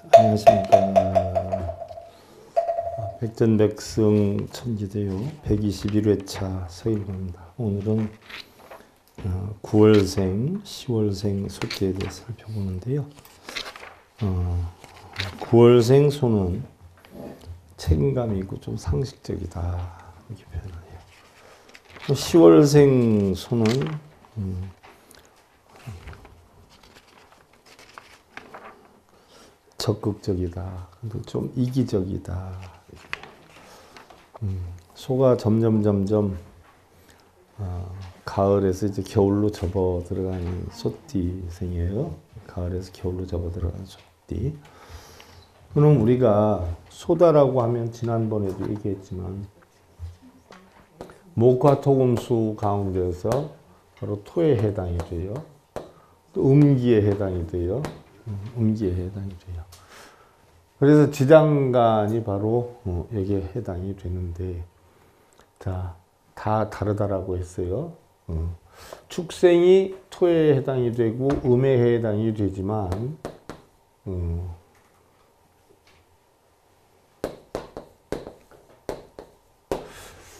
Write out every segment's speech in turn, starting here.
안녕하십니까. 백전백승 천지대요 121회차 서일봉입니다. 오늘은 9월생, 10월생 소띠에 대해 살펴보는데요. 9월생 소는 책임감이 있고 좀 상식적이다 이렇게 표현을 해요. 10월생 소는 적극적이다. 좀 이기적이다. 소가 점점 가을에서 이제 겨울로 접어 들어가는 소띠생이에요. 가을에서 겨울로 접어 들어가는 소띠. 그럼 우리가 소다라고 하면 지난번에도 얘기했지만 목화 토금수 가운데서 바로 토에 해당이 돼요. 또 음기에 해당이 돼요. 음기에 해당이 돼요. 그래서 지장간이 바로 여기에 해당이 되는데, 자, 다 다르다라고 했어요. 축생이 토에 해당이 되고 음에 해당이 되지만,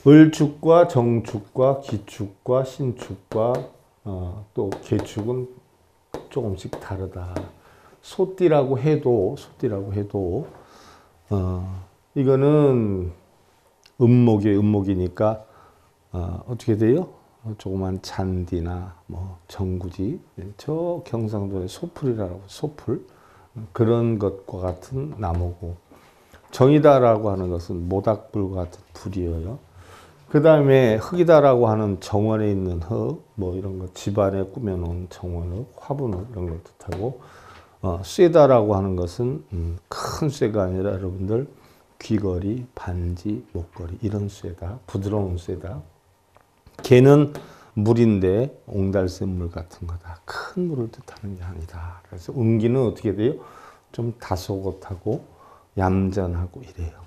을축과 정축과 기축과 신축과 또 계축은 조금씩 다르다. 소띠라고 해도 이거는 음목이니까 어떻게 돼요? 조그만 잔디나 뭐 정구지, 저 경상도의 소풀이라고 소풀 그런 것과 같은 나무고, 정이다라고 하는 것은 모닥불과 같은 불이에요. 그 다음에 흙이다라고 하는 정원에 있는 흙, 뭐 이런 거 집안에 꾸며놓은 정원흙, 화분흙 이런 걸 뜻하고, 쇠다라고 하는 것은 큰 쇠가 아니라 여러분들 귀걸이, 반지, 목걸이 이런 쇠다. 부드러운 쇠다. 개는 물인데 옹달새 물 같은 거다. 큰 물을 뜻하는 게 아니다. 그래서 음기는 어떻게 돼요? 좀 다소곳하고 얌전하고 이래요.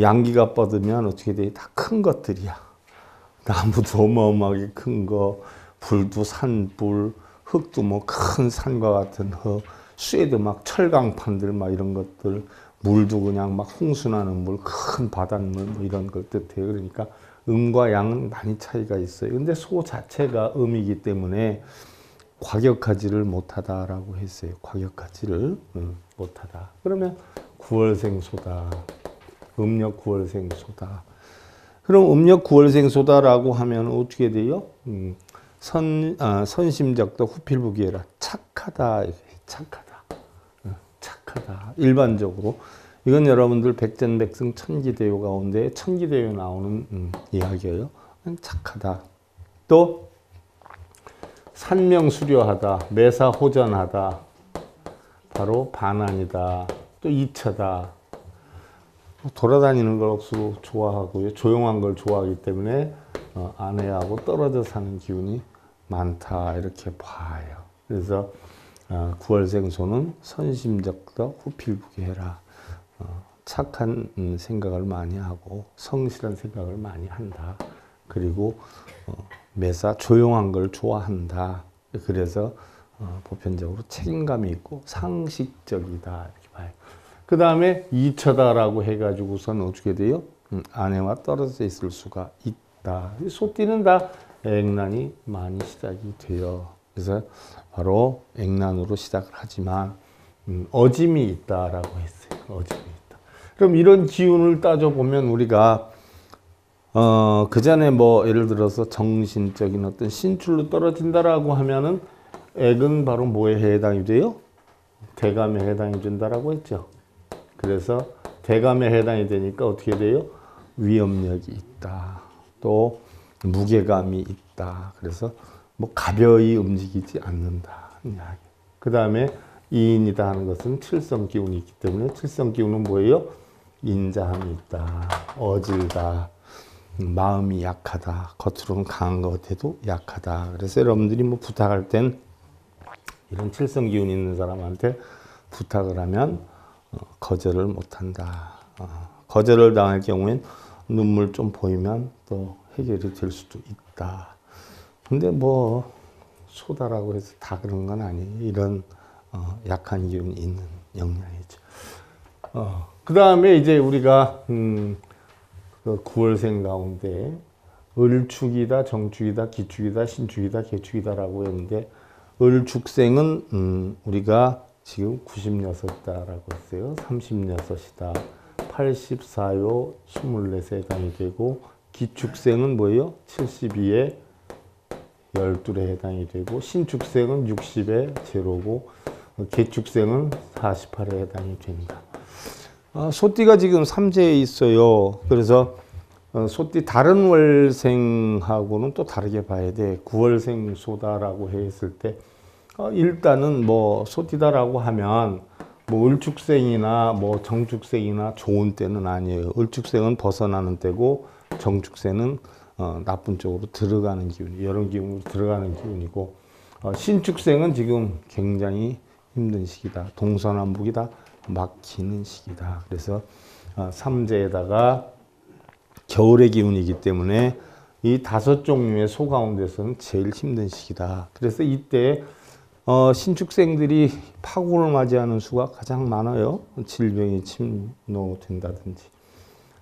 양기가 뻗으면 어떻게 돼요? 다 큰 것들이야. 나무도 어마어마하게 큰 거, 불도 산불, 흙도 뭐 큰 산과 같은 흙, 쇠도 막 철강판들 막 이런 것들, 물도 그냥 막 홍수나는 물, 큰 바닷물 뭐 이런 걸 뜻해요. 그러니까 음과 양은 많이 차이가 있어요. 근데 소 자체가 음이기 때문에 과격하지를 못하다라고 했어요. 과격하지를 못하다. 그러면 9월생 소다. 음력 9월생 소다. 그럼 음력 9월생 소다라고 하면 어떻게 돼요? 선심적도 후필부기해라. 착하다. 착하다. 일반적으로. 이건 여러분들 백전백승 천기대요 가운데 천기대요 나오는 이야기예요. 착하다. 또 산명수려하다. 매사호전하다. 바로 반환이다. 또 이처다. 돌아다니는 걸 억수로 좋아하고요. 조용한 걸 좋아하기 때문에 아내하고 떨어져 사는 기운이 많다 이렇게 봐요. 그래서 9월생 소는 선심적덕 후필부기해라. 착한 생각을 많이 하고 성실한 생각을 많이 한다. 그리고 매사 조용한 걸 좋아한다. 그래서 보편적으로 책임감이 있고 상식적이다 이렇게 봐요. 그 다음에 이처다라고 해가지고선 어떻게 돼요? 아내와 떨어져 있을 수가 있다. 소띠는 다 액난이 많이 시작이 돼요. 그래서 바로 액난으로 시작을 하지만 어짐이 있다라고 했어요. 어짐이 있다. 그럼 이런 기운을 따져보면 우리가 그 전에 뭐 예를 들어서 정신적인 어떤 신출로 떨어진다라고 하면은 액은 바로 뭐에 해당이 돼요? 대감에 해당이 된다라고 했죠. 그래서 대감에 해당이 되니까 어떻게 돼요? 위험력이 있다. 또 무게감이 있다. 그래서 뭐 가벼이 움직이지 않는다. 그 다음에 이인이다 하는 것은 칠성 기운이 있기 때문에 칠성 기운은 뭐예요? 인자함이 있다. 어질다. 마음이 약하다. 겉으로는 강한 것 같아도 약하다. 그래서 여러분들이 뭐 부탁할 땐 이런 칠성 기운 있는 사람한테 부탁을 하면 거절을 못한다. 거절을 당할 경우엔 눈물 좀 보이면 또 해결이 될 수도 있다. 근데 뭐 소다라고 해서 다 그런 건 아니에요. 이런 약한 기운이 있는 영양이죠. 그 다음에 이제 우리가 그 9월생 가운데 을축이다, 정축이다, 기축이다, 신축이다, 개축이다라고 했는데 을축생은 우리가 지금 96이다라고 했어요. 36이다. 84요 24세 해당이 되고 기축생은 뭐예요? 72에 12에 해당이 되고 신축생은 60에 제로고 개축생은 48에 해당이 된다. 소띠가 지금 삼재에 있어요. 그래서 소띠 다른 월생하고는 또 다르게 봐야 돼. 9월생 소다라고 했을 때 일단은 뭐 소띠다라고 하면 뭐 을축생이나 뭐 정축생이나 좋은 때는 아니에요. 을축생은 벗어나는 때고 정축생은 나쁜 쪽으로 들어가는 기운이 여름 기운으로 들어가는 기운이고 신축생은 지금 굉장히 힘든 시기다. 동서남북이다. 막히는 시기다. 그래서 삼재에다가 겨울의 기운이기 때문에 이 5종류의 소 가운데서는 제일 힘든 시기다. 그래서 이때 신축생들이 파국을 맞이하는 수가 가장 많아요. 질병이 침노된다든지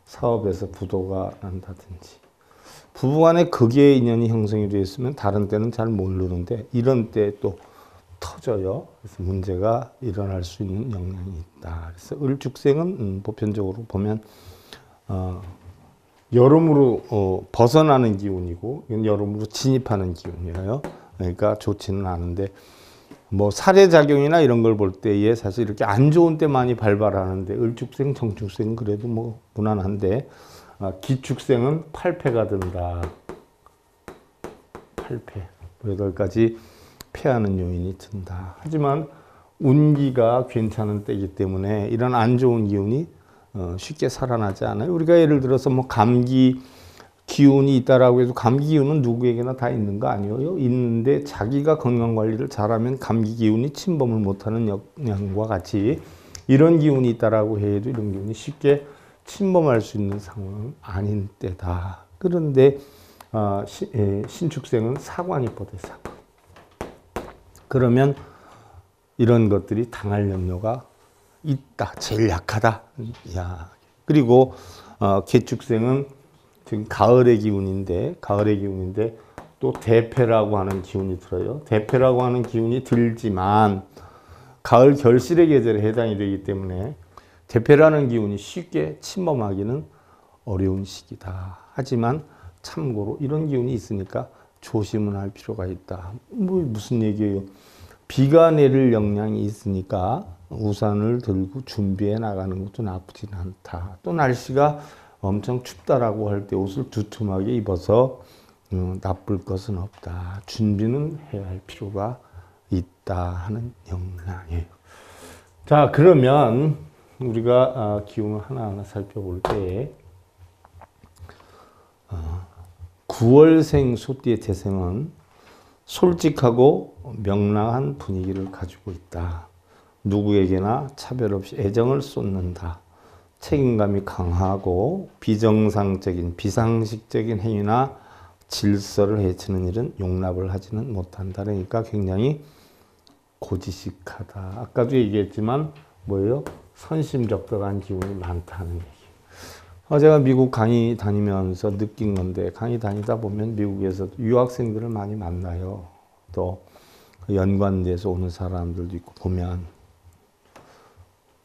사업에서 부도가 난다든지 부부간에 극의 인연이 형성이 되어 있으면 다른 때는 잘 모르는데 이런 때 또 터져요. 그래서 문제가 일어날 수 있는 영향이 있다. 그래서 을축생은 보편적으로 보면 여름으로 벗어나는 기운이고 여름으로 진입하는 기운이에요. 그러니까 좋지는 않은데 뭐 사례작용이나 이런 걸 볼 때에 사실 이렇게 안 좋은 때 많이 발발하는데 을축생, 정축생은 그래도 뭐 무난한데 기축생은 8패가 든다. 8패. 8가지 패하는 요인이 든다. 하지만 운기가 괜찮은 때이기 때문에 이런 안 좋은 기운이 쉽게 살아나지 않아요. 우리가 예를 들어서 뭐 감기 기운이 있다라고 해도 감기 기운은 누구에게나 다 있는 거 아니에요? 있는데 자기가 건강 관리를 잘하면 감기 기운이 침범을 못하는 영향과 같이 이런 기운이 있다라고 해도 이런 기운이 쉽게 침범할 수 있는 상황은 아닌 때다. 그런데 신축생은 사관입보대 사관. 그러면 이런 것들이 당할 염려가 있다. 제일 약하다. 야. 그리고 개축생은 지금 가을의 기운인데 또 대패라고 하는 기운이 들어요. 대패라고 하는 기운이 들지만 가을 결실의 계절에 해당이 되기 때문에 대패라는 기운이 쉽게 침범하기는 어려운 시기다. 하지만 참고로 이런 기운이 있으니까 조심은 할 필요가 있다. 뭐 무슨 얘기예요? 비가 내릴 영향이 있으니까 우산을 들고 준비해 나가는 것도 나쁘진 않다. 또 날씨가 엄청 춥다라고 할 때 옷을 두툼하게 입어서 나쁠 것은 없다. 준비는 해야 할 필요가 있다 하는 영향이에요. 자, 그러면 우리가 기운을 하나하나 살펴볼 때 9월생 소띠의 태생은 솔직하고 명랑한 분위기를 가지고 있다. 누구에게나 차별 없이 애정을 쏟는다. 책임감이 강하고 비정상적인 비상식적인 행위나 질서를 해치는 일은 용납을 하지는 못한다. 그러니까 굉장히 고지식하다. 아까도 얘기했지만 뭐예요? 선심적덕한 기운이 많다는 얘기. 제가 미국 강의 다니면서 느낀 건데 강의 다니다 보면 미국에서 유학생들을 많이 만나요. 또 연관돼서 오는 사람들도 있고 보면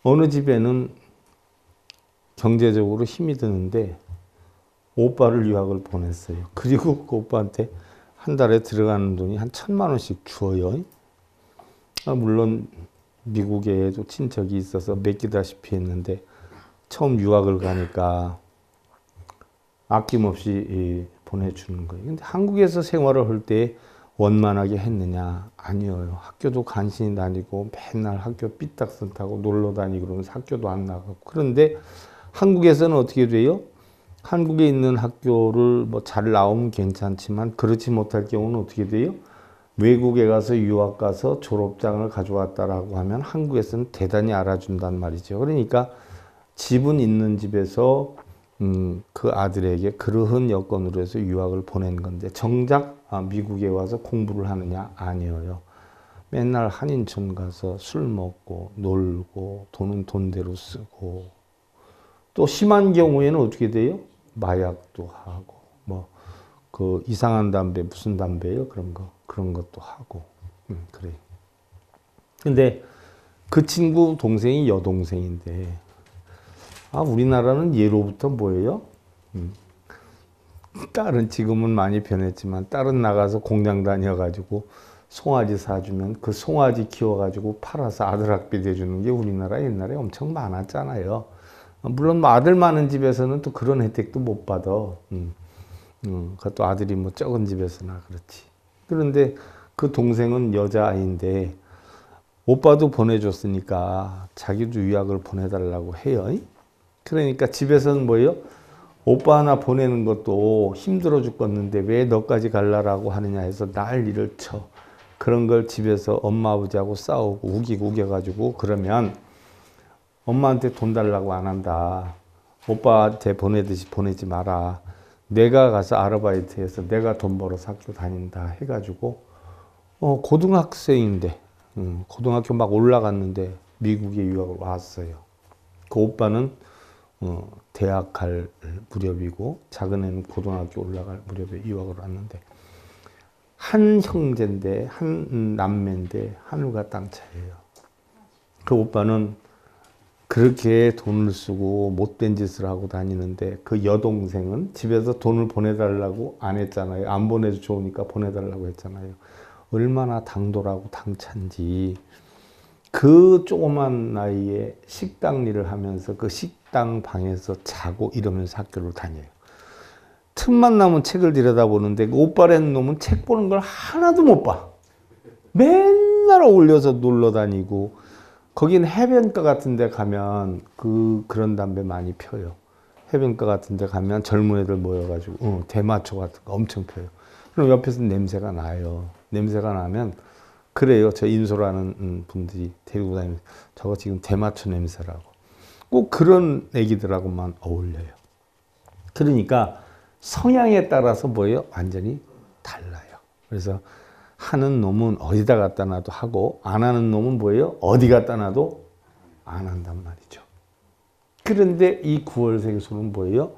어느 집에는 경제적으로 힘이 드는데 오빠를 유학을 보냈어요. 그리고 그 오빠한테 한 달에 들어가는 돈이 한 1,000만 원씩 주어요. 물론 미국에도 친척이 있어서 맡기다시피 했는데 처음 유학을 가니까 아낌없이 보내주는 거예요. 근데 한국에서 생활을 할 때 원만하게 했느냐? 아니에요. 학교도 간신히 다니고 맨날 학교 삐딱선 타고 놀러 다니고 그러면서 학교도 안 나가고. 그런데 한국에서는 어떻게 돼요? 한국에 있는 학교를 뭐 잘 나오면 괜찮지만 그렇지 못할 경우는 어떻게 돼요? 외국에 가서 유학 가서 졸업장을 가져왔다라고 하면 한국에서는 대단히 알아준단 말이죠. 그러니까 집은 있는 집에서 그 아들에게 그러한 여건으로 해서 유학을 보낸 건데 정작 미국에 와서 공부를 하느냐? 아니에요. 맨날 한인촌 가서 술 먹고 놀고 돈은 돈대로 쓰고 또 심한 경우에는 어떻게 돼요? 마약도 하고 뭐 그 이상한 담배 무슨 담배예요? 그런 것도 하고 그래. 근데 그 친구 동생이 여동생인데 우리나라는 예로부터 뭐예요? 딸은 지금은 많이 변했지만 딸은 나가서 공장 다녀가지고 송아지 사주면 그 송아지 키워가지고 팔아서 아들 학비 대주는 게 우리나라 옛날에 엄청 많았잖아요. 물론 뭐 아들 많은 집에서는 또 그런 혜택도 못 받아. 그것도 아들이 뭐 적은 집에서나 그렇지. 그런데 그 동생은 여자아이인데 오빠도 보내줬으니까 자기도 유학을 보내달라고 해요. 그러니까 집에서는 뭐예요? 오빠 하나 보내는 것도 힘들어 죽겠는데 왜 너까지 갈라라고 하느냐 해서 난리를 쳐. 그런 걸 집에서 엄마 아버지하고 싸우고 우겨가지고 그러면 엄마한테 돈 달라고 안 한다. 오빠한테 보내듯이 보내지 마라. 내가 가서 아르바이트해서 내가 돈 벌어서 학교 다닌다 해가지고 고등학생인데 고등학교 막 올라갔는데 미국에 유학을 왔어요. 그 오빠는 대학 갈 무렵이고 작은 애는 고등학교 올라갈 무렵에 유학을 왔는데 한 형제인데 한 남매인데 하늘과 땅 차이예요. 그 오빠는 그렇게 돈을 쓰고 못된 짓을 하고 다니는데 그 여동생은 집에서 돈을 보내달라고 안 했잖아요. 안 보내도 좋으니까 보내달라고 했잖아요. 얼마나 당돌하고 당찬지 그 조그만 나이에 식당 일을 하면서 그 식당 방에서 자고 이러면서 학교를 다녀요. 틈만 나면 책을 들여다보는데 그 오빠라는 놈은 책 보는 걸 하나도 못 봐. 맨날 어울려서 놀러 다니고 거긴 해변가 같은 데 가면 그런 담배 많이 펴요. 해변가 같은 데 가면 젊은 애들 모여가지고 대마초 같은 거 엄청 펴요. 그럼 옆에서 냄새가 나요. 냄새가 나면 그래요. 저 인소라는 분들이 데리고 다니면서 저거 지금 대마초 냄새라고. 꼭 그런 애기들하고만 어울려요. 그러니까 성향에 따라서 뭐예요? 완전히 달라요. 그래서 하는 놈은 어디다 갖다 놔도 하고 안 하는 놈은 뭐예요? 어디 갖다 놔도 안 한단 말이죠. 그런데 이 구월생소는 뭐예요?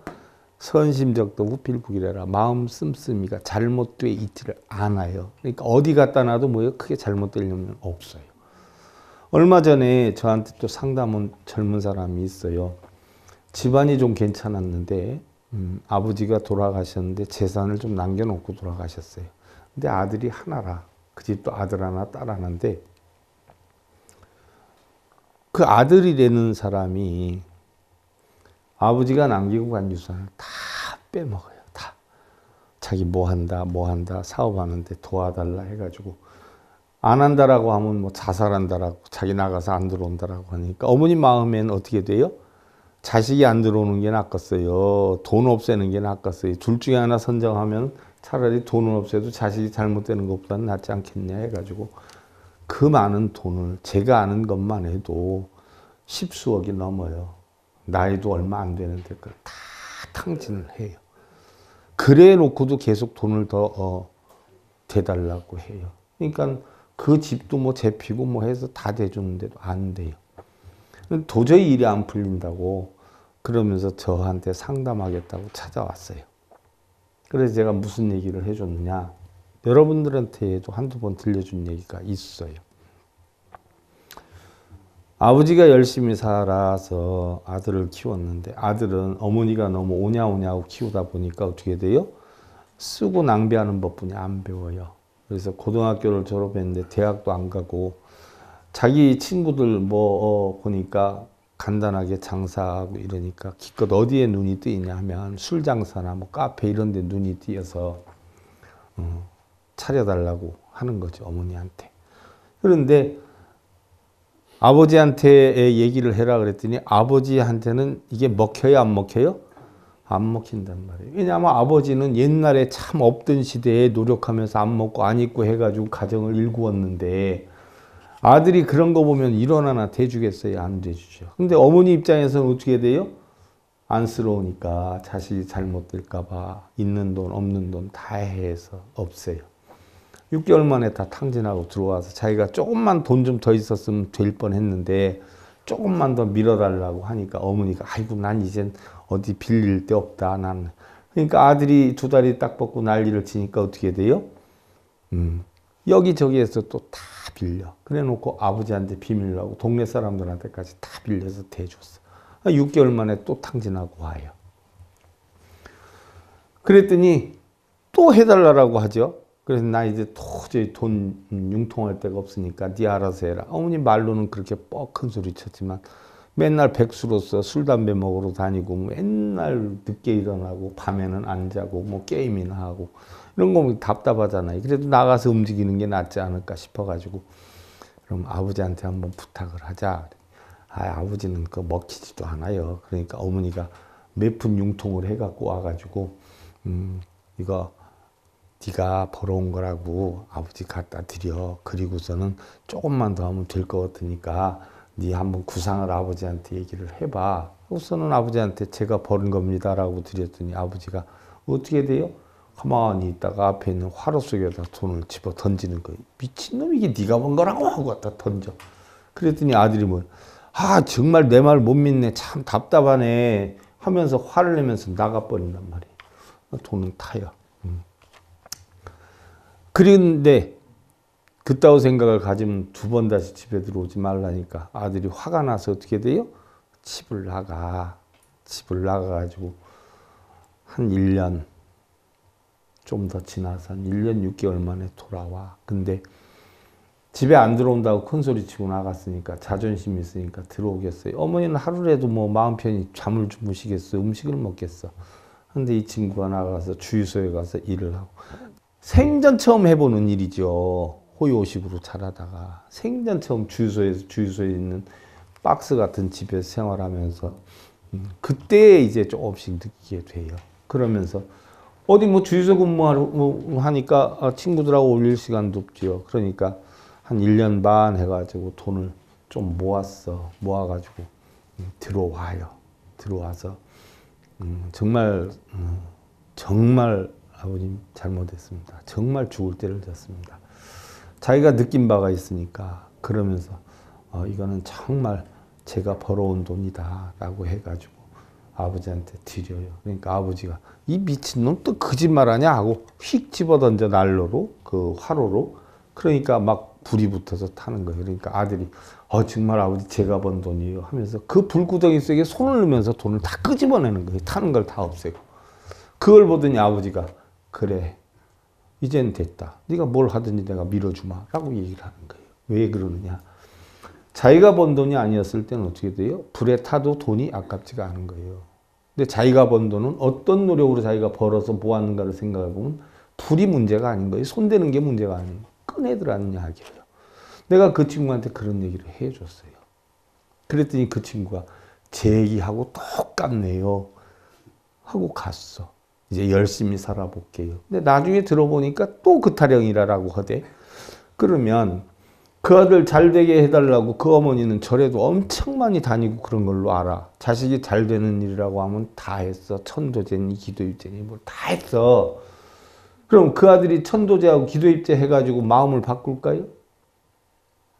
선심적도 후필국이래라. 마음 씀씀이가 잘못돼 있지를 않아요. 그러니까 어디 갖다 놔도 뭐예요? 크게 잘못될 일은 없어요. 얼마 전에 저한테 또 상담 온 젊은 사람이 있어요. 집안이 좀 괜찮았는데 아버지가 돌아가셨는데 재산을 좀 남겨놓고 돌아가셨어요. 근데 아들이 하나라. 그 집도 아들 하나 딸 하나인데 그 아들이라는 사람이 아버지가 남기고 간 유산을 다 빼먹어요. 다. 자기 뭐 한다 사업하는데 도와달라 해가지고 안 한다라고 하면 뭐 자살한다라고 자기 나가서 안 들어온다라고 하니까 어머니 마음에는 어떻게 돼요? 자식이 안 들어오는 게 낫겠어요. 돈 없애는 게 낫겠어요. 둘 중에 하나 선정하면 차라리 돈을 없애도 자식이 잘못되는 것보다는 낫지 않겠냐 해가지고 그 많은 돈을 제가 아는 것만 해도 10수억이 넘어요. 나이도 얼마 안 되는데 그걸 다 탕진을 해요. 그래 놓고도 계속 돈을 더 대달라고 해요. 그러니까 그 집도 뭐 재피고 뭐 해서 다 대주는데도 안 돼요. 도저히 일이 안 풀린다고 그러면서 저한테 상담하겠다고 찾아왔어요. 그래서 제가 무슨 얘기를 해줬느냐. 여러분들한테도 한두 번 들려준 얘기가 있어요. 아버지가 열심히 살아서 아들을 키웠는데 아들은 어머니가 너무 오냐오냐고 키우다 보니까 어떻게 돼요? 쓰고 낭비하는 법뿐이 안 배워요. 그래서 고등학교를 졸업했는데 대학도 안 가고 자기 친구들 보니까 간단하게 장사하고 이러니까 기껏 어디에 눈이 뜨이냐 하면 술 장사나 뭐 카페 이런 데 눈이 띄어서 차려달라고 하는 거죠, 어머니한테. 그런데 아버지한테 얘기를 해라 그랬더니 아버지한테는 이게 먹혀요, 안 먹혀요? 안 먹힌단 말이에요. 왜냐하면 아버지는 옛날에 참 없던 시대에 노력하면서 안 먹고 안 입고 해가지고 가정을 일구었는데 아들이 그런 거 보면 일어나나 대주겠어요? 안 대주죠. 근데 어머니 입장에서는 어떻게 돼요? 안쓰러우니까 자식이 잘못될까 봐 있는 돈 없는 돈 다 해서 없애요. 6개월 만에 다 탕진하고 들어와서 자기가 조금만 돈 좀 더 있었으면 될 뻔했는데 조금만 더 밀어달라고 하니까 어머니가 아이고 난 이젠 어디 빌릴 데 없다. 난 그러니까 아들이 두 다리 딱 뻗고 난리를 치니까 어떻게 돼요? 여기저기에서 또 다 빌려. 그래 놓고 아버지한테 비밀로 하고 동네 사람들한테까지 다 빌려서 대줬어. 6개월 만에 또 탕진하고 와요. 그랬더니 또 해달라고 하죠. 그래서 나 이제 도저히 돈 융통할 데가 없으니까 네 알아서 해라. 어머니 말로는 그렇게 큰 소리 쳤지만 맨날 백수로서 술 담배 먹으러 다니고 맨날 늦게 일어나고 밤에는 안 자고 뭐 게임이나 하고 이런 거 답답하잖아요. 그래도 나가서 움직이는 게 낫지 않을까 싶어가지고 그럼 아버지한테 한번 부탁을 하자. 아버지는 그 먹히지도 않아요. 그러니까 어머니가 몇 푼 융통을 해갖고 와가지고 이거 네가 벌어온 거라고 아버지 갖다 드려. 그리고서는 조금만 더 하면 될 것 같으니까 네 한번 구상을 아버지한테 얘기를 해봐. 우선은 아버지한테 제가 버는 겁니다라고 드렸더니 아버지가 어떻게 돼요? 가만히 있다가 앞에 있는 화로 속에다 돈을 집어 던지는 거예요. 미친놈 이게 네가 번 거라고 하고 갖다 던져. 그랬더니 아들이 뭐 정말 내 말 못 믿네. 참 답답하네 하면서 화를 내면서 나가버린단 말이에요. 돈은 타요. 그런데 그따위 생각을 가지면 두 번 다시 집에 들어오지 말라니까 아들이 화가 나서 어떻게 돼요? 집을 나가. 집을 나가가지고 한 1년 좀 더 지나서 한 1년 6개월 만에 돌아와. 근데 집에 안 들어온다고 큰 소리 치고 나갔으니까 자존심이 있으니까 들어오겠어요. 어머니는 하루라도 뭐 마음 편히 잠을 주무시겠어. 음식을 먹겠어. 근데 이 친구가 나가서 주유소에 가서 일을 하고 생전 처음 해보는 일이죠. 호요식으로 자라다가 생전 처음 주유소에 있는 박스 같은 집에서 생활하면서 그때 이제 조금씩 느끼게 돼요. 그러면서 어디 뭐 주유소 근무하니까 친구들하고 어울릴 시간도 없지요. 그러니까 한 1년 반 해가지고 돈을 좀 모았어. 모아가지고 들어와요. 들어와서 정말 아버님 잘못했습니다. 정말 죽을 때를 졌습니다. 자기가 느낀 바가 있으니까 그러면서 이거는 정말 제가 벌어온 돈이다 라고 해가지고 아버지한테 드려요. 그러니까 아버지가 이 미친놈 또 거짓말하냐 하고 휙 집어던져 난로로 그 화로로. 그러니까 막 불이 붙어서 타는 거예요. 그러니까 아들이 정말 아버지 제가 번 돈이에요 하면서 그 불구덩이 속에 손을 넣으면서 돈을 다 끄집어내는 거예요. 타는 걸 다 없애고. 그걸 보더니 아버지가 그래 이젠 됐다. 네가 뭘 하든지 내가 밀어주마 라고 얘기를 하는 거예요. 왜 그러느냐. 자기가 번 돈이 아니었을 때는 어떻게 돼요? 불에 타도 돈이 아깝지가 않은 거예요. 근데 자기가 번 돈은 어떤 노력으로 자기가 벌어서 모았는가를 생각해 보면 불이 문제가 아닌 거예요. 손대는 게 문제가 아니에요. 꺼내더라는 이야기예요. 내가 그 친구한테 그런 얘기를 해줬어요. 그랬더니 그 친구가 제 얘기하고 똑같네요 하고 갔어. 이제 열심히 살아볼게요. 근데 나중에 들어보니까 또 그 타령이라고 하대. 그러면 그 아들 잘 되게 해달라고 그 어머니는 절에도 엄청 많이 다니고 그런 걸로 알아. 자식이 잘 되는 일이라고 하면 다 했어. 천도제니 기도입제니 뭘 다 했어. 그럼 그 아들이 천도제하고 기도입제 해가지고 마음을 바꿀까요?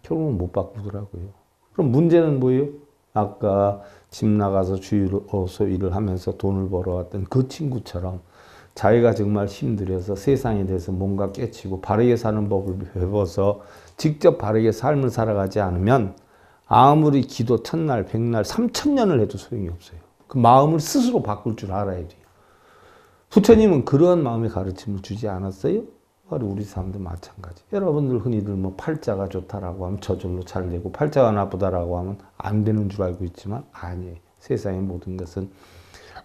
결국은 못 바꾸더라고요. 그럼 문제는 뭐예요? 아까 집 나가서 주유소 일을 하면서 돈을 벌어왔던 그 친구처럼 자기가 정말 힘들어서 세상에 대해서 뭔가 깨치고 바르게 사는 법을 배워서 직접 바르게 삶을 살아가지 않으면 아무리 기도 천날, 백날, 3,000년을 해도 소용이 없어요. 그 마음을 스스로 바꿀 줄 알아야 돼요. 부처님은 그런 마음의 가르침을 주지 않았어요? 바로 우리 사람도 마찬가지. 여러분들 흔히들 뭐 팔자가 좋다라고 하면 저절로 잘 되고 팔자가 나쁘다라고 하면 안 되는 줄 알고 있지만 아니에요. 세상의 모든 것은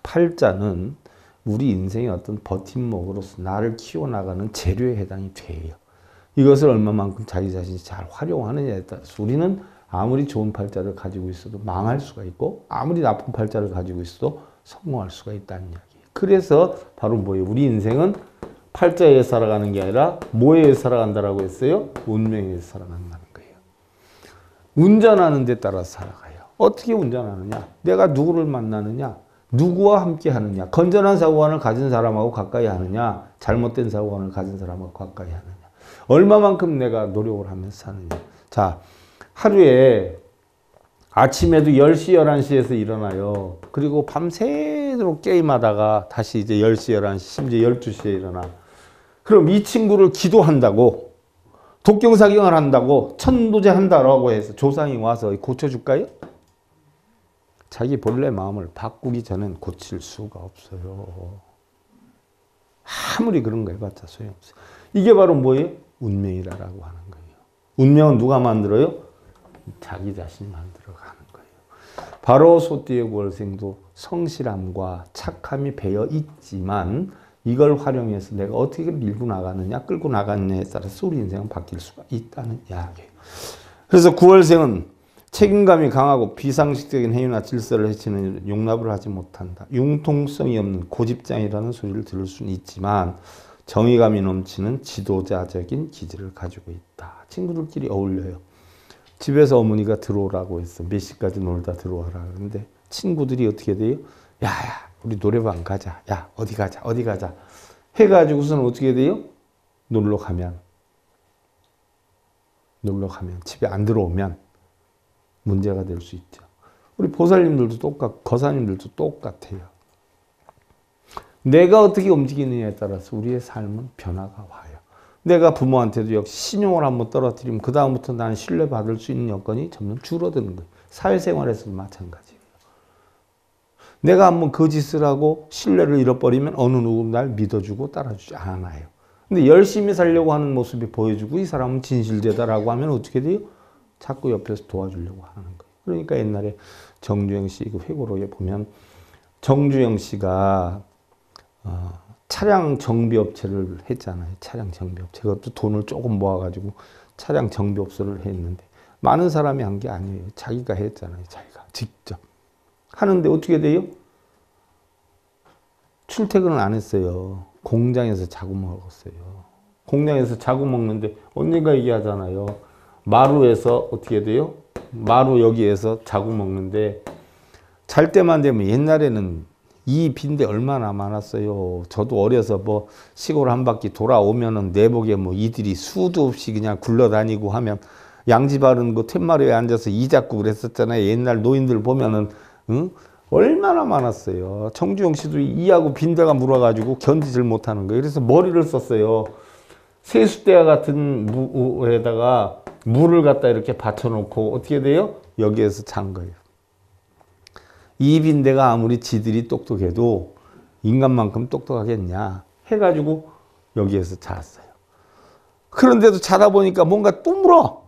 팔자는 우리 인생의 어떤 버팀목으로서 나를 키워나가는 재료에 해당이 돼요. 이것을 얼마만큼 자기 자신이 잘 활용하느냐에 따라서 우리는 아무리 좋은 팔자를 가지고 있어도 망할 수가 있고 아무리 나쁜 팔자를 가지고 있어도 성공할 수가 있다는 이야기예요. 그래서 바로 뭐예요? 우리 인생은 팔자에 의해 살아가는 게 아니라 뭐에 의해 살아간다라고 했어요? 운명에 의해 살아간다는 거예요. 운전하는 데 따라서 살아가요. 어떻게 운전하느냐? 내가 누구를 만나느냐? 누구와 함께 하느냐? 건전한 사고관을 가진 사람하고 가까이 하느냐? 잘못된 사고관을 가진 사람하고 가까이 하느냐? 얼마만큼 내가 노력을 하면서 사느냐. 자, 하루에 아침에도 10시, 11시에서 일어나요. 그리고 밤새도록 게임하다가 다시 이제 10시, 11시, 심지어 12시에 일어나. 그럼 이 친구를 기도한다고, 독경사경을 한다고, 천도제 한다라고 해서 조상이 와서 고쳐줄까요? 자기 본래 마음을 바꾸기 전엔 고칠 수가 없어요. 아무리 그런 거 해봤자 소용없어요. 이게 바로 뭐예요? 운명이라고 하는 거예요. 운명은 누가 만들어요? 자기 자신이 만들어가는 거예요. 바로 소띠의 구월생도 성실함과 착함이 배어 있지만 이걸 활용해서 내가 어떻게 밀고 나가느냐, 끌고 나가느냐에 따라서 우리 인생은 바뀔 수가 있다는 이야기예요. 그래서 구월생은 책임감이 강하고 비상식적인 행위나 질서를 해치는 용납을 하지 못한다. 융통성이 없는 고집장이라는 소리를 들을 수는 있지만 정의감이 넘치는 지도자적인 기질을 가지고 있다. 친구들끼리 어울려요. 집에서 어머니가 들어오라고 했어. 몇 시까지 놀다 들어와라. 그런데 친구들이 어떻게 돼요? 야야 우리 노래방 가자. 야 어디 가자. 어디 가자. 해가지고서는 어떻게 돼요? 놀러 가면 집에 안 들어오면 문제가 될 수 있죠. 우리 보살님들도 거사님들도 똑같아요. 내가 어떻게 움직이느냐에 따라서 우리의 삶은 변화가 와요. 내가 부모한테도 역시 신용을 한번 떨어뜨리면 그 다음부터 나는 신뢰받을 수 있는 여건이 점점 줄어드는 거예요. 사회생활에서도 마찬가지예요. 내가 한번 거짓을 하고 신뢰를 잃어버리면 어느 누구도 날 믿어주고 따라주지 않아요. 근데 열심히 살려고 하는 모습이 보여주고 이 사람은 진실되다라고 하면 어떻게 돼요? 자꾸 옆에서 도와주려고 하는 거예요. 그러니까 옛날에 정주영 씨 그 회고록에 보면 정주영 씨가 차량 정비업체를 했잖아요. 차량 정비업체. 그것도 돈을 조금 모아가지고 차량 정비업소를 했는데 많은 사람이 한 게 아니에요. 자기가 했잖아요. 자기가 직접. 하는데 어떻게 돼요? 출퇴근을 안 했어요. 공장에서 자고 먹었어요. 공장에서 자고 먹는데 언니가 얘기하잖아요. 마루에서 어떻게 돼요? 마루 여기에서 자고 먹는데 잘 때만 되면 옛날에는 이 빈대 얼마나 많았어요. 저도 어려서 뭐 시골 한 바퀴 돌아오면은 내복에 뭐 이들이 수도 없이 그냥 굴러다니고 하면 양지 바른 그 툇마루에 앉아서 이 잡고 그랬었잖아요. 옛날 노인들 보면은 응? 얼마나 많았어요. 정주영 씨도 이하고 빈대가 물어가지고 견디질 못하는 거예요. 그래서 머리를 썼어요. 세숫대와 같은 무에다가 물을 갖다 이렇게 받쳐놓고 어떻게 돼요? 여기에서 잔 거예요. 이 빈대가 아무리 지들이 똑똑해도 인간만큼 똑똑하겠냐 해가지고 여기에서 잤어요. 그런데도 자다 보니까 뭔가 또 물어.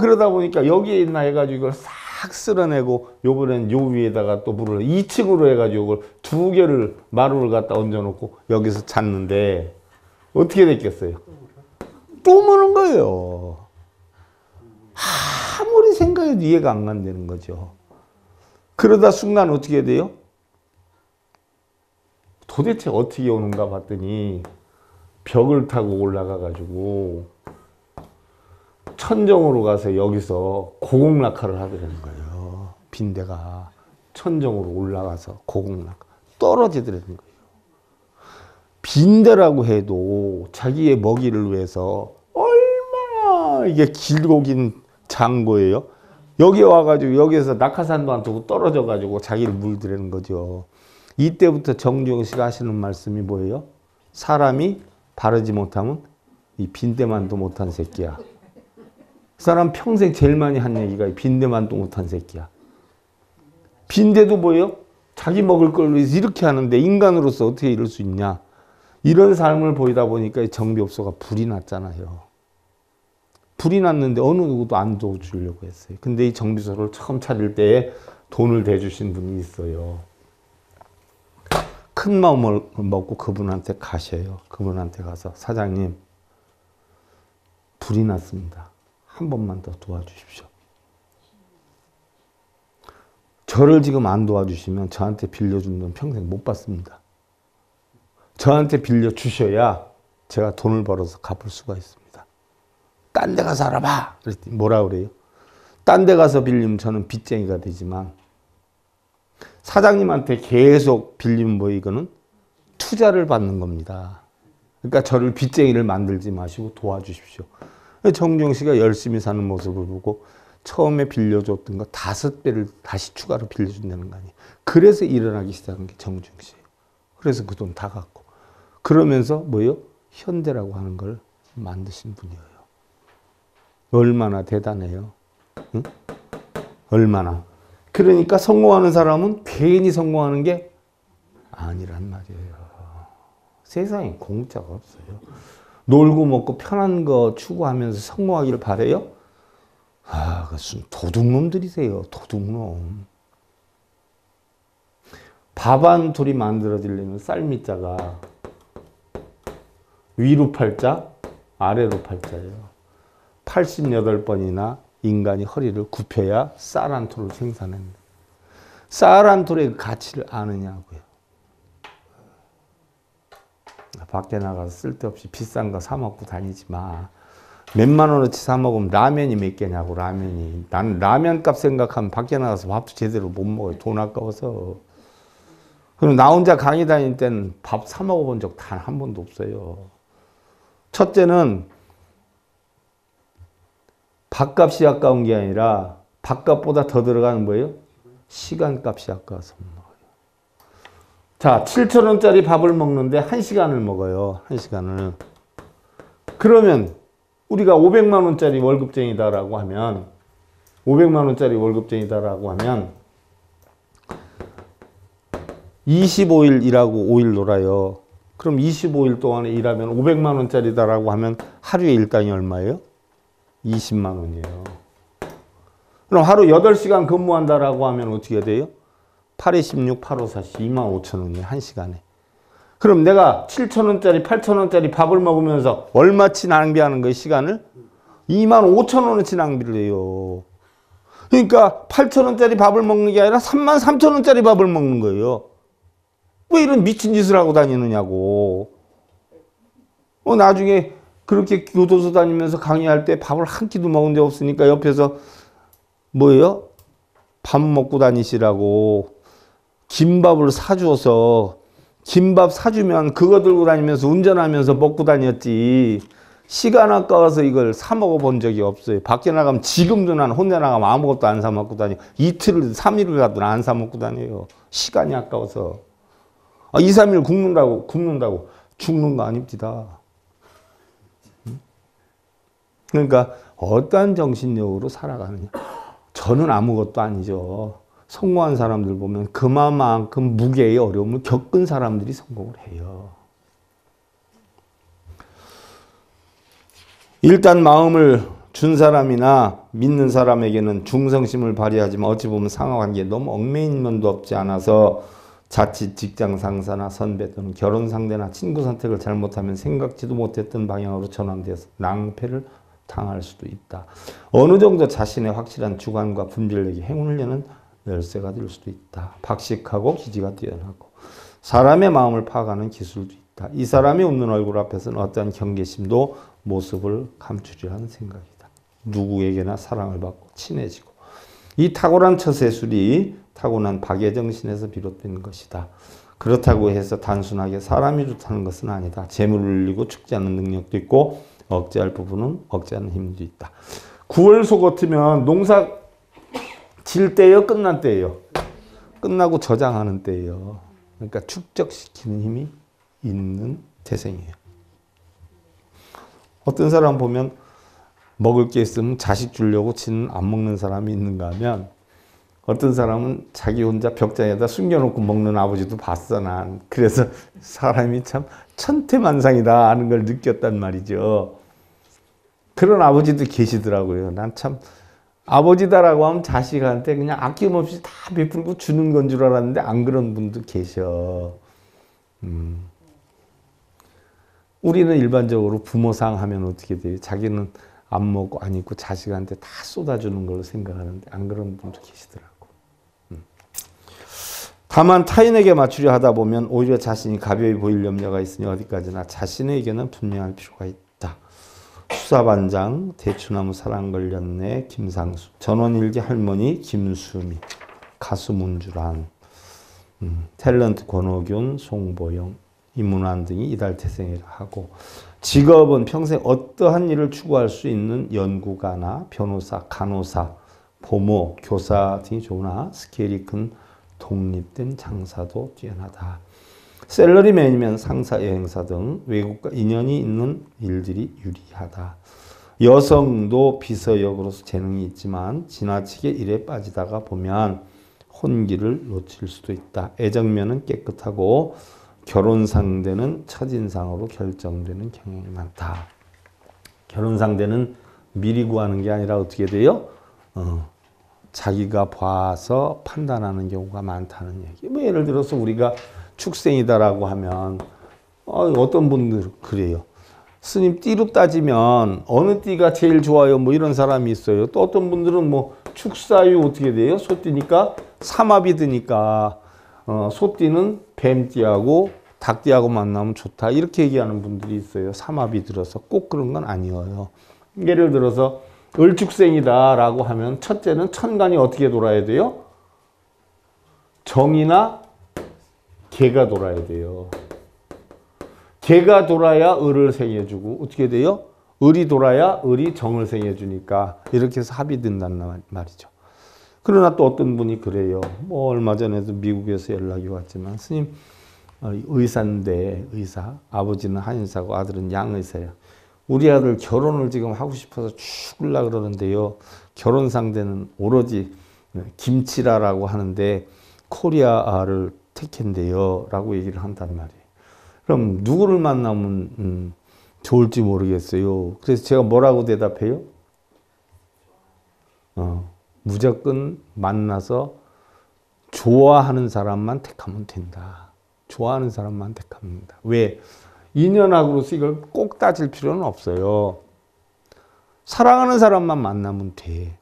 그러다 보니까 여기에 있나 해가지고 이걸 싹 쓸어내고 요번엔 요 위에다가 또 물을 2층으로 해가지고 이걸 2개를 마루를 갖다 얹어놓고 여기서 잤는데 어떻게 됐겠어요? 또 무는 거예요. 아무리 생각해도 이해가 안 간다는 거죠. 그러다 순간 어떻게 돼요? 도대체 어떻게 오는가 봤더니 벽을 타고 올라가가지고 천정으로 가서 여기서 고공낙하를 하더라는 거예요. 빈대가 천정으로 올라가서 고공낙하 떨어지더라는 거예요. 빈대라고 해도 자기의 먹이를 위해서 얼마나 이게 길고 긴 장고예요. 여기 와가지고 여기에서 낙하산도 안 타고 떨어져가지고 자기를 물들이는 거죠. 이때부터 정주영 씨가 하시는 말씀이 뭐예요? 사람이 바르지 못하면 이 빈대만도 못한 새끼야. 그 사람 평생 제일 많이 한 얘기가 빈대만도 못한 새끼야. 빈대도 뭐예요? 자기 먹을 걸 위해서 이렇게 하는데 인간으로서 어떻게 이럴 수 있냐. 이런 삶을 보이다 보니까 정비업소가 불이 났잖아요. 불이 났는데 어느 누구도 안 도와주려고 했어요. 근데 이 정비소를 처음 차릴 때에 돈을 대주신 분이 있어요. 큰 마음을 먹고 그분한테 가셔요. 그분한테 가서 사장님 불이 났습니다. 한 번만 더 도와주십시오. 저를 지금 안 도와주시면 저한테 빌려준 돈 평생 못 받습니다. 저한테 빌려주셔야 제가 돈을 벌어서 갚을 수가 있습니다. 딴 데 가서 알아봐. 그랬더니 뭐라 그래요? 딴 데 가서 빌리면 저는 빚쟁이가 되지만 사장님한테 계속 빌리면 뭐 이거는 투자를 받는 겁니다. 그러니까 저를 빚쟁이를 만들지 마시고 도와주십시오. 정주영 씨가 열심히 사는 모습을 보고 처음에 빌려줬던 거 5배를 다시 추가로 빌려준다는 거 아니에요. 그래서 일어나기 시작한 게 정주영 씨예요. 그래서 그 돈 다 갖고. 그러면서 뭐예요? 현대라고 하는 걸 만드신 분이에요. 얼마나 대단해요. 응? 얼마나. 그러니까 성공하는 사람은 괜히 성공하는 게 아니란 말이에요. 세상에 공짜가 없어요. 놀고 먹고 편한 거 추구하면서 성공하기를 바래요? 아, 그것은 도둑놈들이세요. 도둑놈. 밥 한 톨이 만들어지려면 쌀미자가 위로 8자, 아래로 8자예요. 88번이나 인간이 허리를 굽혀야 쌀 한 톨을 생산합니다. 쌀 한 톨의 가치를 아느냐고요. 밖에 나가서 쓸데없이 비싼 거 사 먹고 다니지 마. 몇만 원어치 사 먹으면 라면이 몇 개냐고, 라면이. 나는 라면 값 생각하면 밖에 나가서 밥도 제대로 못 먹어요. 돈 아까워서. 그럼 나 혼자 강의 다닐 때는 밥 사 먹어본 적 단 한 번도 없어요. 첫째는 밥값이 아까운 게 아니라 밥값보다 더 들어가는 뭐예요? 시간값이 아까워서 먹어요. 자, 7,000원짜리 밥을 먹는데 1시간을 먹어요. 1시간을. 그러면 우리가 500만 원짜리 월급쟁이다라고 하면 500만 원짜리 월급쟁이다라고 하면 25일 일하고 5일 놀아요. 그럼 25일 동안에 일하면 500만 원짜리다라고 하면 하루에 일당이 얼마예요? 20만 원이에요. 그럼 하루 8시간 근무한다라고 하면 어떻게 돼요? 8에 16, 8, 5, 40, 2만 5천 원이에요. 1시간에. 그럼 내가 7,000원짜리, 8,000원짜리 밥을 먹으면서 얼마치 낭비하는 거예요, 시간을? 2만 5천 원어치 낭비를 해요. 그러니까 8,000원짜리 밥을 먹는 게 아니라 3만 3천 원짜리 밥을 먹는 거예요. 왜 이런 미친 짓을 하고 다니느냐고. 나중에 그렇게 교도소 다니면서 강의할 때 밥을 한 끼도 먹은 데 없으니까 옆에서 뭐예요? 밥 먹고 다니시라고 김밥을 사줘서 김밥 사주면 그거 들고 다니면서 운전하면서 먹고 다녔지. 시간 아까워서 이걸 사 먹어본 적이 없어요. 밖에 나가면 지금도 난 혼자 나가면 아무것도 안 사 먹고 다녀. 이틀을 3일을 가도 안 사 먹고 다녀요. 시간이 아까워서. 2, 3일 굶는다고 죽는 거 아닙니다. 그러니까 어떠한 정신력으로 살아가느냐. 저는 아무것도 아니죠. 성공한 사람들 보면 그만큼 무게의 어려움을 겪은 사람들이 성공을 해요. 일단 마음을 준 사람이나 믿는 사람에게는 충성심을 발휘하지만 어찌 보면 상하관계에 너무 얽매인 면도 없지 않아서 자칫 직장 상사나 선배 또는 결혼 상대나 친구 선택을 잘못하면 생각지도 못했던 방향으로 전환되어서 낭패를 당할 수도 있다. 어느 정도 자신의 확실한 주관과 분별력이 행운을 여는 열쇠가 될 수도 있다. 박식하고 기지가 뛰어나고 사람의 마음을 파악하는 기술도 있다. 이 사람이 웃는 얼굴 앞에서는 어떠한 경계심도 모습을 감추리라는 생각이다. 누구에게나 사랑을 받고 친해지고 이 탁월한 처세술이 타고난 박애정신에서 비롯된 것이다. 그렇다고 해서 단순하게 사람이 좋다는 것은 아니다. 재물을 늘리고 축지 않는 능력도 있고 억제할 부분은 억제하는 힘도 있다. 9월 소 같으면 농사 질 때예요? 끝난 때예요? 끝나고 저장하는 때예요. 그러니까 축적시키는 힘이 있는 태생이에요. 어떤 사람 보면 먹을 게 있으면 자식 주려고 지는 안 먹는 사람이 있는가 하면 어떤 사람은 자기 혼자 벽장에다 숨겨놓고 먹는 아버지도 봤어, 난. 그래서 사람이 참 천태만상이다 하는 걸 느꼈단 말이죠. 그런 아버지도 계시더라고요. 난 참 아버지다라고 하면 자식한테 그냥 아낌없이 다 베풀고 주는 건 줄 알았는데 안 그런 분도 계셔. 우리는 일반적으로 부모상 하면 어떻게 돼요? 자기는 안 먹고 안 입고 자식한테 다 쏟아주는 걸로 생각하는데 안 그런 분도 계시더라고. 다만 타인에게 맞추려 하다 보면 오히려 자신이 가벼이 보일 염려가 있으니 어디까지나 자신의 의견은 분명할 필요가 있다. 수사반장, 대추나무 사랑 걸렸네, 김상수, 전원일기 할머니 김수미, 가수 문주란, 탤런트 권호균, 송보영, 인문안 등이 이달태생이라 하고, 직업은 평생 어떠한 일을 추구할 수 있는 연구가나 변호사, 간호사, 보모, 교사 등이 좋으나 스케일이 큰 독립된 장사도 뛰어나다. 셀러리맨이면 상사, 여행사 등 외국과 인연이 있는 일들이 유리하다. 여성도 비서역으로서 재능이 있지만 지나치게 일에 빠지다가 보면 혼기를 놓칠 수도 있다. 애정면은 깨끗하고 결혼 상대는 첫인상으로 결정되는 경향이 많다. 결혼 상대는 미리 구하는 게 아니라 어떻게 돼요? 자기가 봐서 판단하는 경우가 많다는 얘기. 뭐 예를 들어서 우리가 축생이다라고 하면 어떤 분들 그래요. 스님 띠로 따지면 어느 띠가 제일 좋아요? 뭐 이런 사람이 있어요. 또 어떤 분들은 뭐 축사유 어떻게 돼요? 소띠니까 삼합이 드니까 소띠는 뱀띠하고 닭띠하고 만나면 좋다. 이렇게 얘기하는 분들이 있어요. 삼합이 들어서 꼭 그런 건 아니에요. 예를 들어서 을축생이다라고 하면 첫째는 천간이 어떻게 돌아야 돼요? 정이나 개가 돌아야 돼요. 개가 돌아야 을을 생해주고 어떻게 돼요? 을이 돌아야 을이 정을 생해주니까 이렇게 해서 합이 된단 말이죠. 그러나 또 어떤 분이 그래요. 뭐 얼마 전에도 미국에서 연락이 왔지만 스님 의사인데 의사 아버지는 한의사고 아들은 양의사예요. 우리 아들 결혼을 지금 하고 싶어서 죽으려고 그러는데요. 결혼 상대는 오로지 김치라라고 하는데 코리아를 택한대요 라고 얘기를 한단 말이에요. 그럼 누구를 만나면 좋을지 모르겠어요. 그래서 제가 뭐라고 대답해요? 무조건 만나서 좋아하는 사람만 택하면 된다. 좋아하는 사람만 택하면 된다. 왜? 인연학으로서 이걸 꼭 따질 필요는 없어요. 사랑하는 사람만 만나면 돼.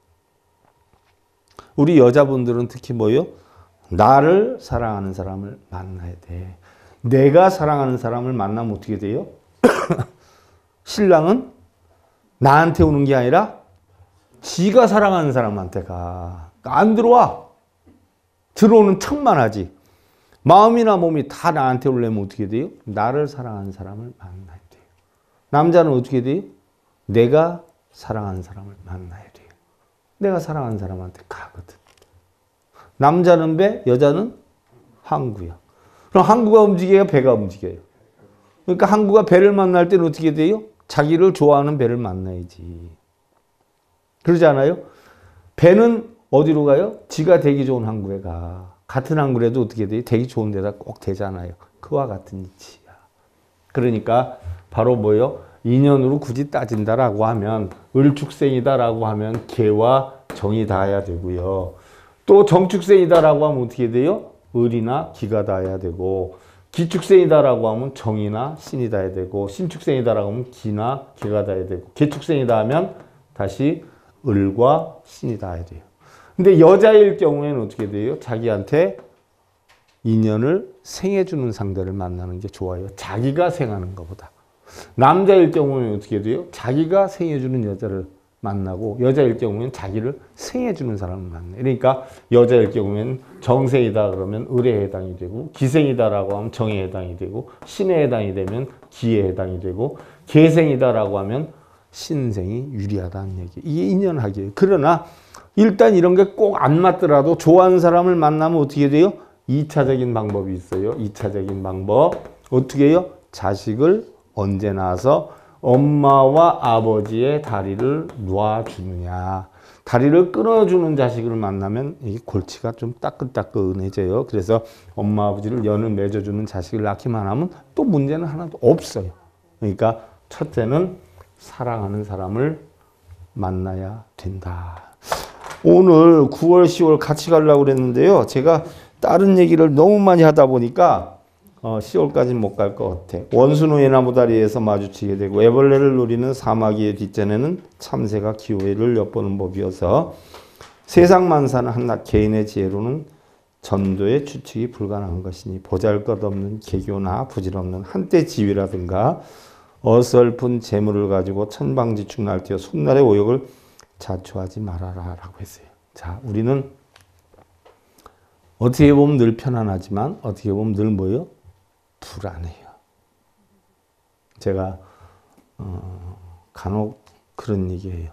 우리 여자분들은 특히 뭐요? 나를 사랑하는 사람을 만나야 돼. 내가 사랑하는 사람을 만나면 어떻게 돼요? 신랑은 나한테 오는 게 아니라 지가 사랑하는 사람한테 가. 안 들어와. 들어오는 척만 하지. 마음이나 몸이 다 나한테 오려면 어떻게 돼요? 나를 사랑하는 사람을 만나야 돼요. 남자는 어떻게 돼요? 내가 사랑하는 사람을 만나야 돼요. 내가 사랑하는 사람한테 가거든. 남자는 배, 여자는 항구야. 그럼 항구가 움직여요? 배가 움직여요? 그러니까 항구가 배를 만날 때는 어떻게 돼요? 자기를 좋아하는 배를 만나야지. 그러지 않아요? 배는 어디로 가요? 지가 되기 좋은 항구에 가. 같은 항구라도 어떻게 돼요? 되기 좋은 데다 꼭 되잖아요. 그와 같은 이치야. 그러니까 바로 뭐요? 인연으로 굳이 따진다라고 하면 을축생이다라고 하면 개와 정이 닿아야 되고요. 또 정축생이다라고 하면 어떻게 돼요? 을이나 기가 닿아야 되고, 기축생이다라고 하면 정이나 신이 닿아야 되고, 신축생이다라고 하면 기나 개가 닿아야 되고, 개축생이다 하면 다시 을과 신이 닿아야 돼요. 근데 여자일 경우에는 어떻게 돼요? 자기한테 인연을 생해주는 상대를 만나는 게 좋아요. 자기가 생하는 것보다. 남자일 경우에는 어떻게 돼요? 자기가 생해주는 여자를 만나고, 여자일 경우에는 자기를 생해주는 사람을 만나요. 그러니까 여자일 경우에는 정생이다 그러면 을에 해당이 되고, 기생이다라고 하면 정에 해당이 되고, 신에 해당이 되면 기에 해당이 되고, 계생이다라고 하면 신생이 유리하다는 얘기. 이게 인연학이에요. 그러나 일단 이런 게 꼭 안 맞더라도 좋아하는 사람을 만나면 어떻게 돼요? 2차적인 방법이 있어요. 2차적인 방법. 어떻게 해요? 자식을 언제 낳아서 엄마와 아버지의 다리를 놓아주느냐. 다리를 끊어주는 자식을 만나면 이 골치가 좀 따끈따끈해져요. 그래서 엄마 아버지를 연을 맺어주는 자식을 낳기만 하면 또 문제는 하나도 없어요. 그러니까 첫째는 사랑하는 사람을 만나야 된다. 오늘 9월, 10월 같이 가려고 그랬는데요. 제가 다른 얘기를 너무 많이 하다 보니까 10월까지는 못 갈 것 같아. 원수노 예나무다리에서 마주치게 되고, 애벌레를 노리는 사마귀의 뒷전에는 참새가 기회를 엿보는 법이어서 세상 만사는 한낱 개인의 지혜로는 전도의 추측이 불가능한 것이니, 보잘것없는 개교나 부질없는 한때 지위라든가 어설픈 재물을 가지고 천방지축 날뛰어 손날의 오욕을 자초하지 말아라 라고 했어요. 자, 우리는 어떻게 보면 늘 편안하지만 어떻게 보면 늘 뭐예요? 불안해요. 제가 간혹 그런 얘기해요.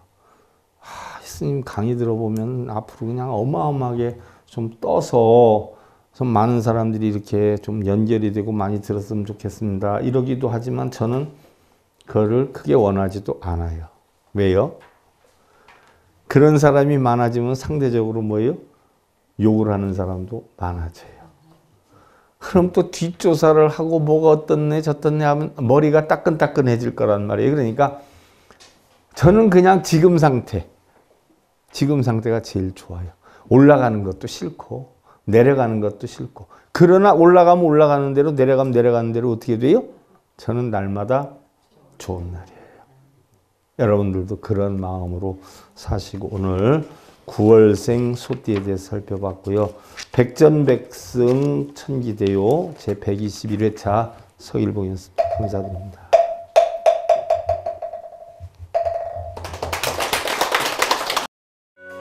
스님 강의 들어보면 앞으로 그냥 어마어마하게 좀 떠서 좀 많은 사람들이 이렇게 좀 연결이 되고 많이 들었으면 좋겠습니다. 이러기도 하지만 저는 그거를 크게 원하지도 않아요. 왜요? 그런 사람이 많아지면 상대적으로 뭐예요? 욕을 하는 사람도 많아져요. 그럼 또 뒷조사를 하고 뭐가 어떻네 저떻네 하면 머리가 따끈따끈해질 거란 말이에요. 그러니까 저는 그냥 지금 상태가 제일 좋아요. 올라가는 것도 싫고 내려가는 것도 싫고, 그러나 올라가면 올라가는 대로 내려가면 내려가는 대로 어떻게 돼요? 저는 날마다 좋은 날이에요. 여러분들도 그런 마음으로 사시고, 오늘 9월생 소띠에 대해서 살펴봤고요. 백전백승 천기대요 제121회차 서일봉이었습니다. 감사드립니다.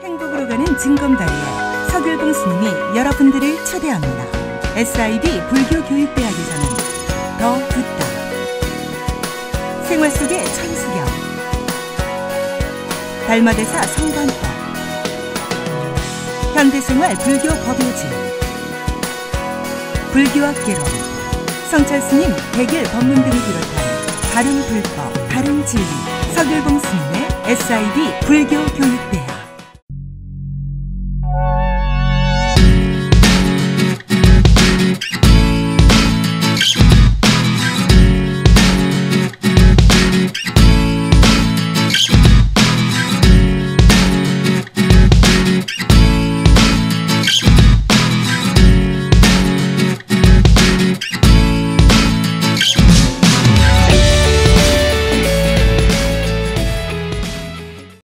행복으로 가는 징검다리에 서길봉 스님이 여러분들을 초대합니다. SIB 불교교육대학에서는 더 듣다, 생활 속의 천수경, 달마대사 성관법, 현대생활 불교 법요지, 불교학 개론, 성찰스님 백일 법문 등을 비롯한 다른 불법, 다른 진리, 서길봉 스님의 SIB 불교교육대학.